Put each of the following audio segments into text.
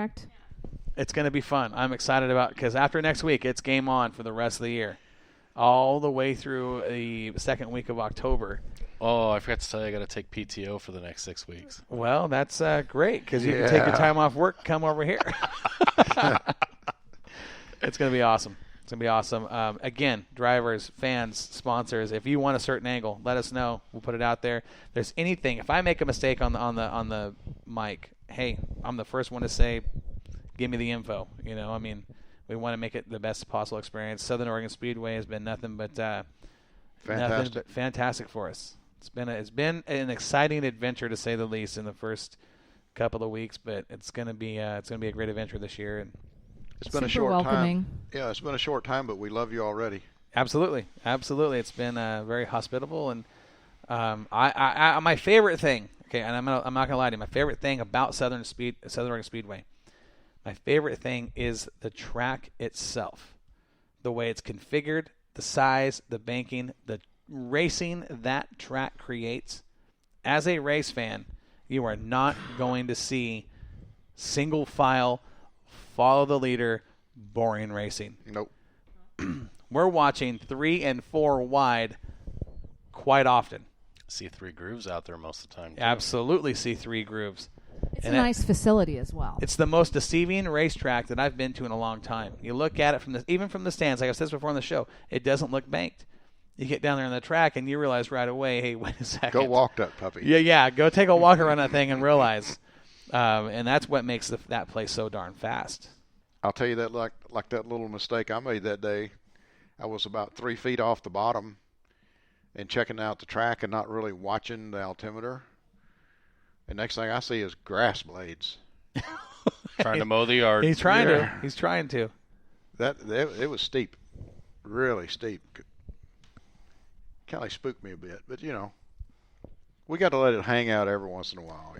correct? It's going to be fun. I'm excited about because after next week, it's game on for the rest of the year, all the way through the second week of October. Oh, I forgot to tell you, I got to take PTO for the next 6 weeks. Well, that's great because you can take your time off work, come over here. It's going to be awesome. It's going to be awesome. Again, drivers, fans, sponsors, if you want a certain angle, let us know. We'll put it out there. If there's anything, if I make a mistake on the mic, hey, I'm the first one to say, give me the info. You know, I mean, we want to make it the best possible experience. Southern Oregon Speedway has been nothing but fantastic for us. It's been an exciting adventure to say the least in the first couple of weeks, but it's going to be a great adventure this year. And it's been a short time. Yeah, it's been a short time, but we love you already. Absolutely. It's been very hospitable, and my favorite thing. Okay, and I'm not gonna lie to you. My favorite thing about Southern Oregon Speedway, my favorite thing is the track itself, the way it's configured, the size, the banking, the racing that track creates. As a race fan, you are not going to see single file, follow the leader, boring racing. Nope. We're watching 3 and 4 wide quite often. See 3 grooves out there most of the time, too. Absolutely see 3 grooves. It's a nice facility as well. It's the most deceiving racetrack that I've been to in a long time. You look at it even from the stands, like I said this before on the show, it doesn't look banked. You get down there on the track and you realize right away, hey, wait a second. Go walk that puppy. Yeah. Go take a walk around that thing and realize. And that's what makes that place so darn fast. I'll tell you that like that little mistake I made that day. I was about 3 feet off the bottom and checking out the track and not really watching the altimeter. And next thing I see is grass blades. Trying to mow the yard. He's trying to. It was steep, really steep. Kind of spooked me a bit, but we got to let it hang out every once in a while,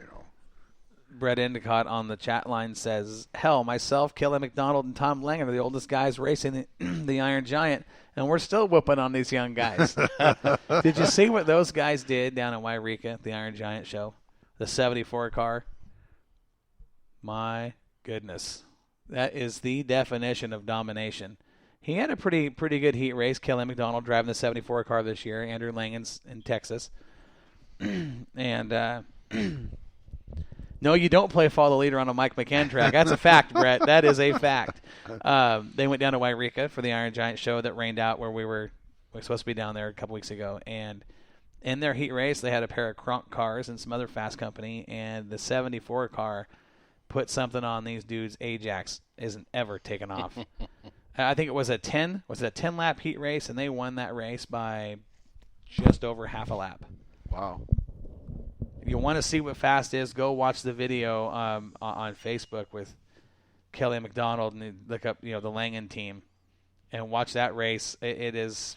Brett Endicott on the chat line says, hell, myself, Kelly McDonald, and Tom Langen are the oldest guys racing the Iron Giant, and we're still whooping on these young guys. Did you see what those guys did down in Wairika, the Iron Giant show? The 74 car? My goodness. That is the definition of domination. He had a pretty good heat race. Kelly McDonald driving the 74 car this year. Andrew Langen's in Texas. And no, you don't play follow the leader on a Mike McCann track. That's a fact, Brett. That is a fact. They went down to Wairika for the Iron Giant show that rained out where we were supposed to be down there a couple weeks ago. And in their heat race, they had a pair of Kronk cars and some other fast company. And the 74 car put something on these dudes. Ajax isn't ever taken off. I think it was a 10-lap heat race, and they won that race by just over half a lap. Wow. If you want to see what fast is, go watch the video on Facebook with Kelly McDonald and look up the Langen team and watch that race. It is,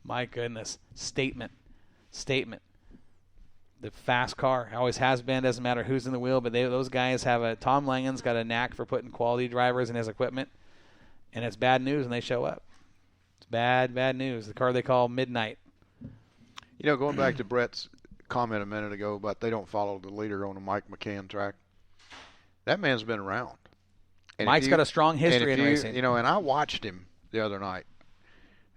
my goodness, statement. The fast car always has been. Doesn't matter who's in the wheel, but those guys have Tom Langen's got a knack for putting quality drivers in his equipment. And it's bad news when they show up. It's bad news. The car they call Midnight. Going back to Brett's comment a minute ago about they don't follow the leader on a Mike McCann track. That man's been around. And Mike's got a strong history in racing. And I watched him the other night.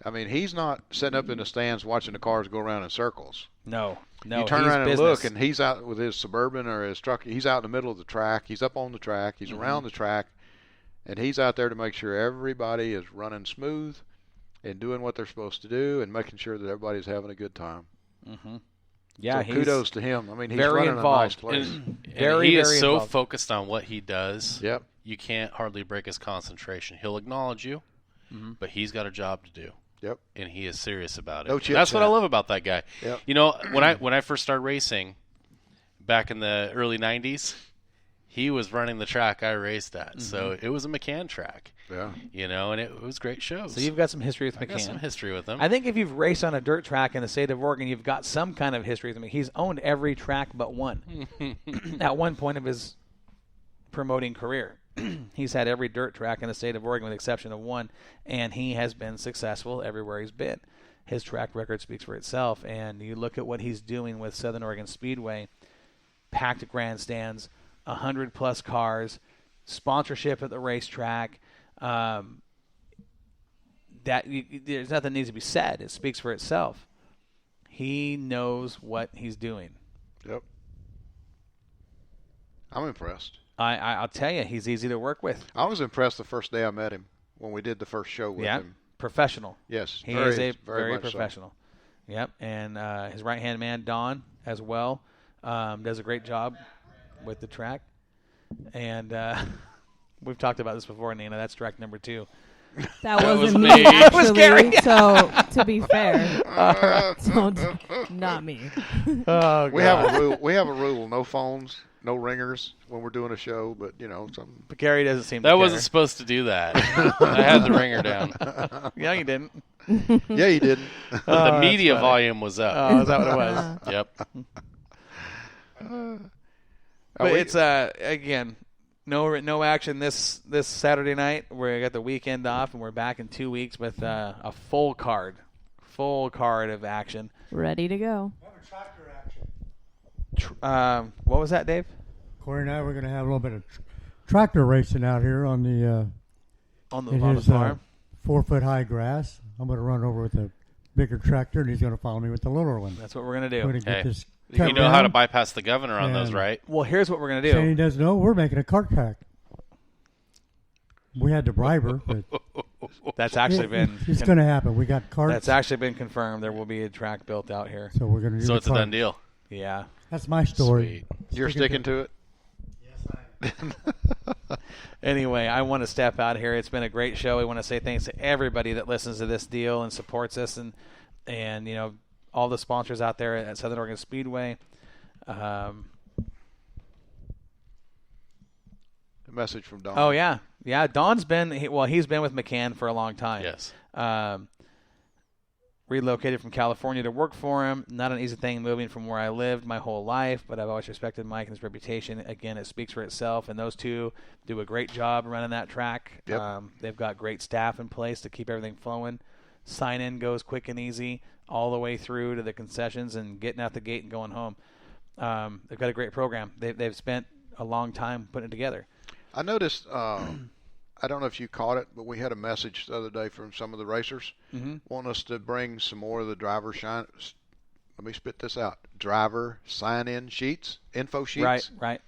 I mean, he's not sitting up in the stands watching the cars go around in circles. No. You turn around and look, and he's out with his Suburban or his truck. He's out in the middle of the track. He's up on the track. He's around the track. And he's out there to make sure everybody is running smooth and doing what they're supposed to do and making sure that everybody's having a good time. Mm-hmm. Yeah, so kudos to him. I mean, he's very running involved. a nice place. And he is so focused on what he does. Yep. You can't hardly break his concentration. He'll acknowledge you, but he's got a job to do. Yep. And he is serious about it. No That's what I love about that guy. Yep. When I first started racing back in the early 90s, he was running the track I raced at. So it was a McCann track. Yeah. And it was great shows. So you've got some history with McCann. I got some history with him. I think if you've raced on a dirt track in the state of Oregon, you've got some kind of history with him. He's owned every track but one. At one point of his promoting career. He's had every dirt track in the state of Oregon with the exception of one, and he has been successful everywhere he's been. His track record speaks for itself, and you look at what he's doing with Southern Oregon Speedway, packed grandstands, 100-plus cars, sponsorship at the racetrack. There's nothing that needs to be said. It speaks for itself. He knows what he's doing. Yep. I'm impressed. I'll tell you, he's easy to work with. I was impressed the first day I met him when we did the first show with him. Professional. Yes, He is a very very much professional. Yep, and his right-hand man, Don, as well, does a great job with the track. And we've talked about this before, Nina. That's track number 2. That was wasn't me. me, It was actually. Gary. So, to be fair, not me. Oh, We have a rule. We have a rule: no phones, no ringers when we're doing a show. But some. But Gary doesn't seem to That care. wasn't supposed to do that. I had the ringer down. Yeah, you didn't. Yeah, you didn't. The that's media funny. volume was up. Oh, is that what it was? Yep. But it's again, no action this Saturday night. We got the weekend off, and we're back in 2 weeks with a full card of action. Ready to go. What was that, Dave? Corey and I were going to have a little bit of tractor racing out here on the On the in his farm. 4-foot high grass. I'm going to run over with a bigger tractor, and he's going to follow me with the littler one. That's what we're gonna We're do. going to get Hey, this. You cut know how to down. bypass the governor on those, And- right? Well, here's what we're gonna Saying he do. doesn't know, we're making a cart track. We had to bribe her, but That's actually been it's going to happen. We got carts, that's actually been confirmed. There will be a track built out here. so we're going to do So the it's a cart. done deal. Yeah. That's my story. Sweet. You're sticking to it. Anyway, I want to step out here. It's been a great show. We want to say thanks to everybody that listens to this deal and supports us, and all the sponsors out there at Southern Oregon Speedway. A message from Don. Oh yeah. Don's been he's been with McCann for a long time. Yes. Relocated from California to work for him. Not an easy thing moving from where I lived my whole life, but I've always respected Mike and his reputation. Again, it speaks for itself, and those two do a great job running that track. Yep. They've got great staff in place to keep everything flowing. Sign-in goes quick and easy all the way through to the concessions and getting out the gate and going home. They've got a great program. They've spent a long time putting it together. I noticed. I don't know if you caught it, but we had a message the other day from some of the racers wanting us to bring some more of the driver let me spit this out. Driver sign-in sheets, info sheets. Right.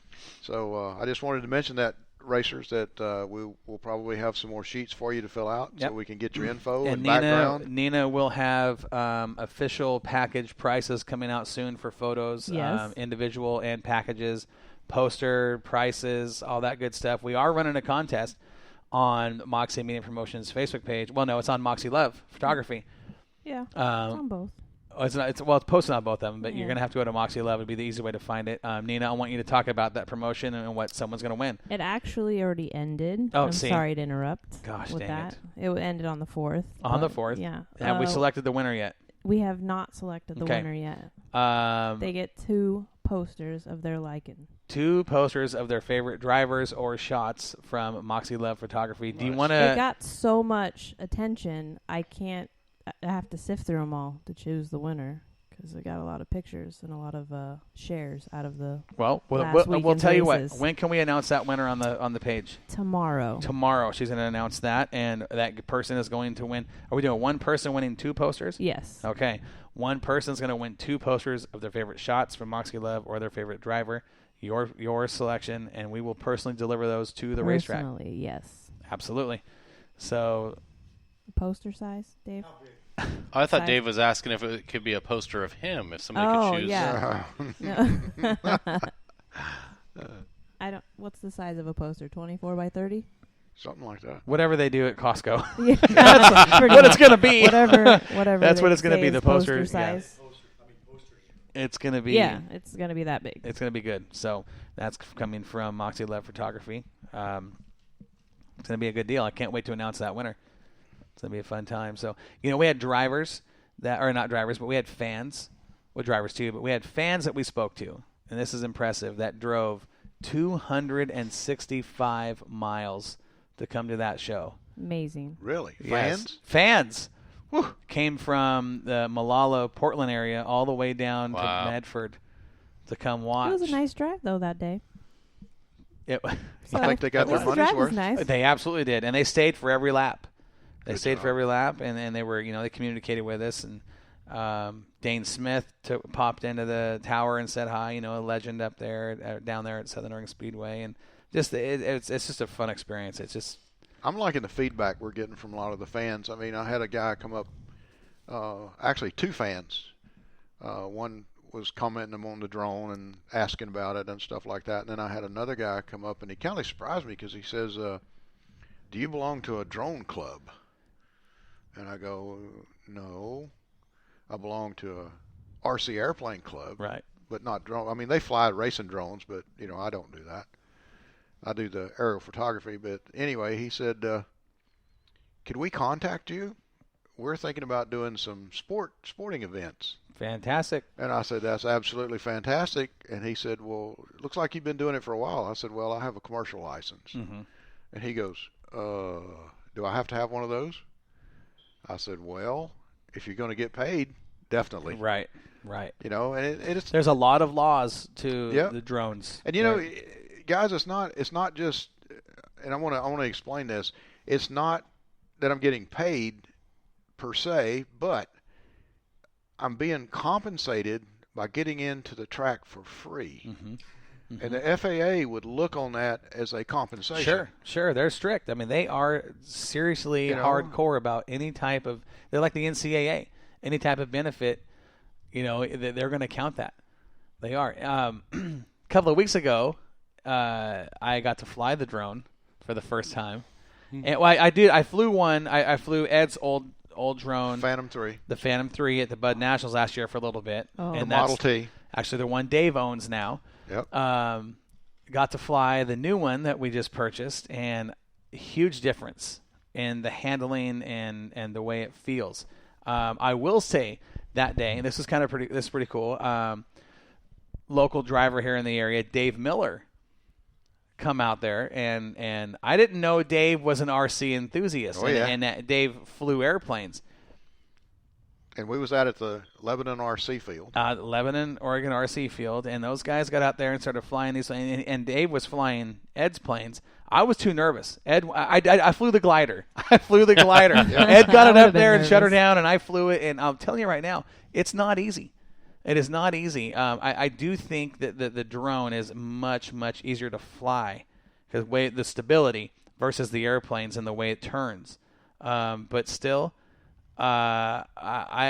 So I just wanted to mention that, racers, that we will probably have some more sheets for you to fill out so we can get your info and background. Nina will have official package prices coming out soon for photos, Yes. individual and packages, poster prices, all that good stuff. We are running a contest on Moxie Media Promotions Facebook page. Well, no, it's on Moxie Love Photography. Yeah. It's on both. It's posted on both of them, but you're Yeah. going to have to go to Moxie Love. It'd be the easy way to find it. Nina, I want you to talk about that promotion and what someone's going to win. It actually already ended. Oh, I'm see. sorry to interrupt. Gosh, with dang that. It ended on the 4th. On the but 4th? Yeah. Have we selected the winner yet? We have not selected the Okay. winner yet. They They get 2 posters of their liking. 2 posters of their favorite drivers or shots from Moxie Love Photography. Do you want It to? got so much attention, I have to sift through them all to choose the winner because it got a lot of pictures and a lot of shares out of the Well, last we'll weekend's tell you races. what. When can we announce that winner on the page? tomorrow. Tomorrow, she's going to announce that, and that person is going to win. Are we doing one person winning 2 posters? Yes. Okay. One person's going to win 2 posters of their favorite shots from Moxie Love or their favorite driver. Your selection, and we will personally deliver those to the racetrack. Personally, yes. Absolutely. So Poster size, Dave? I thought Size. Dave was asking if it could be a poster of him, if somebody Oh, could choose. yeah. No. What's the size of a poster? 24 by 30? Something like that. whatever they do at Costco, Yeah. that's Pretty what much. it's going to be. Whatever. That's they what it's gonna say be, is the poster, yeah. size. It's going to be. Yeah, it's going to be that big. It's going to be good. So that's coming from Moxie Love Photography. It's going to be a good deal. I can't wait to announce that winner. It's going to be a fun time. So, we had drivers that are not drivers, but we had fans. Well, drivers too, but we had fans that we spoke to. And this is impressive, that drove 265 miles to come to that show. Amazing. Really? Yes. Fans? Fans. Whew. Came from the Malala, Portland area all the way down Wow. to Medford to come watch. It was a nice drive, though, that day. So, I think they got at their least the money's drive was worth. nice. They absolutely did, and they stayed for every lap. They Good stayed job. for every lap, and they were, they communicated with us. And Dane Smith popped into the tower and said hi. A legend up there, down there at Southern Oregon Speedway, and just it's just a fun experience. It's just I'm liking the feedback we're getting from a lot of the fans. I mean, I had a guy come up, actually 2 fans. One was commenting on the drone and asking about it and stuff like that. And then I had another guy come up, and he kind of surprised me because he says, do you belong to a drone club? And I go, no, I belong to a RC airplane club, right. but not drone. I mean, they fly racing drones, but, I don't do that. I do the aerial photography. But anyway, he said, could we contact you? We're thinking about doing some sporting events. Fantastic. And I said, that's absolutely fantastic. And he said, well, it looks like you've been doing it for a while. I said, well, I have a commercial license. Mm-hmm. And he goes, do I have to have one of those? I said, well, if you're going to get paid, definitely. Right. And it's There's a lot of laws to Yep. the drones. and guys, it's not just, and I want to explain this. It's not that I'm getting paid per se, but I'm being compensated by getting into the track for free. Mm-hmm. Mm-hmm. And the FAA would look on that as a compensation. Sure. They're strict. I mean, they are seriously hardcore about any type of. They're like the NCAA. Any type of benefit, they're going to count that. They are. A couple of weeks ago, I got to fly the drone for the first time, and I did. I flew one. I flew Ed's old drone, Phantom 3. the Phantom 3 at the Bud Nationals last year for a little bit. Oh. And The Model T. Actually, the one Dave owns now. Yep. Got to fly the new one that we just purchased, and huge difference in the handling and the way it feels. I will say that day, and this is pretty cool. Local driver here in the area, Dave Miller, come out there, and I didn't know Dave was an RC enthusiast, and that Dave flew airplanes. And we was out at the Lebanon RC field. Lebanon, Oregon RC field, and those guys got out there and started flying these, and Dave was flying Ed's planes. I was too nervous. I flew the glider. Ed got it up there and shut her down, and I flew it. And I'm telling you right now, it's not easy. It is not easy. I do think that the drone is much, much easier to fly because the stability versus the airplanes and the way it turns. But still, I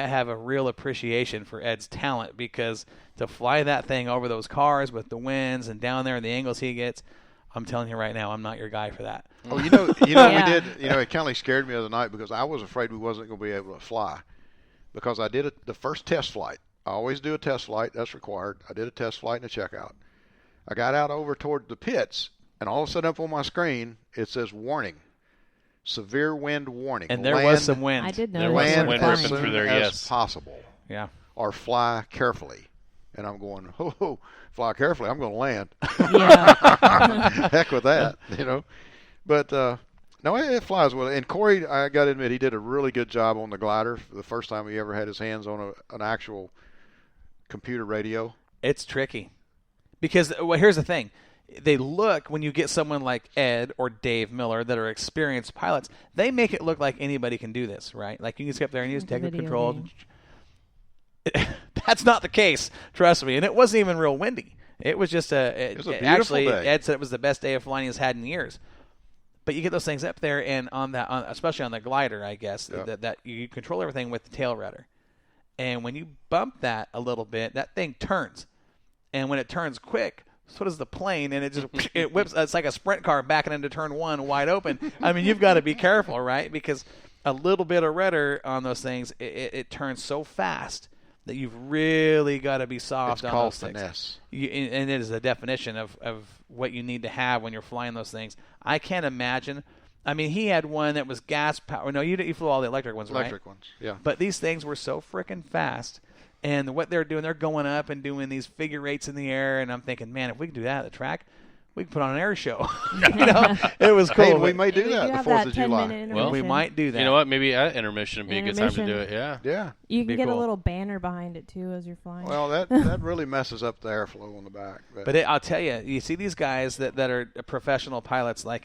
have a real appreciation for Ed's talent because to fly that thing over those cars with the winds and down there and the angles he gets, I'm telling you right now, I'm not your guy for that. Oh, we did. Yeah. It kind of scared me the other night because I was afraid we wasn't going to be able to fly because I did the first test flight. I always do a test flight. That's required. I did a test flight and a checkout. I got out over toward the pits, and all of a sudden up on my screen, it says warning. Severe wind warning. And there was some wind. I did know There that was you some were wind flying. ripping through there, as yes. possible. Yeah. Or fly carefully. And I'm going, fly carefully. I'm going to land. Yeah. Heck with that, But no, it flies well. And Corey, I got to admit, he did a really good job on the glider for the first time he ever had his hands on an actual computer radio. It's tricky because here's the thing. They look, when you get someone like Ed or Dave Miller that are experienced pilots, they make it look like anybody can do this, right? Like you can just get up there and use technical Video control. game. That's not the case, trust me. And it wasn't even real windy. It was just It was a beautiful actually, day. Ed said it was the best day of flying he's had in years. But you get those things up there, and especially on the glider, I guess, Yeah. that you control everything with the tail rudder. And when you bump that a little bit, that thing turns. And when it turns quick, so does the plane, and it just it whips. It's like a sprint car backing into turn one wide open. I mean, you've got to be careful, right? Because a little bit of rudder on those things, it turns so fast that you've really got to be soft It's on called those things. finesse. And it is a definition of what you need to have when you're flying those things. I can't imagine. I mean, he had one that was gas power. No, you flew all the electric ones, right? Electric ones, yeah. But these things were so freaking fast. And what they're doing, they're going up and doing these figure eights in the air. And I'm thinking, man, if we could do that at the track, we can put on an air show. It was cool. Hey, we but may do We that the have 4th that of 10-minute July. intermission. we might do that. You know what? Maybe at intermission would be a good time to do Intermission. it. Yeah. Yeah. You can Be get cool. a little banner behind it too as you're flying. Well, that really messes up the airflow on the back. But I'll tell you, you see these guys that are professional pilots, like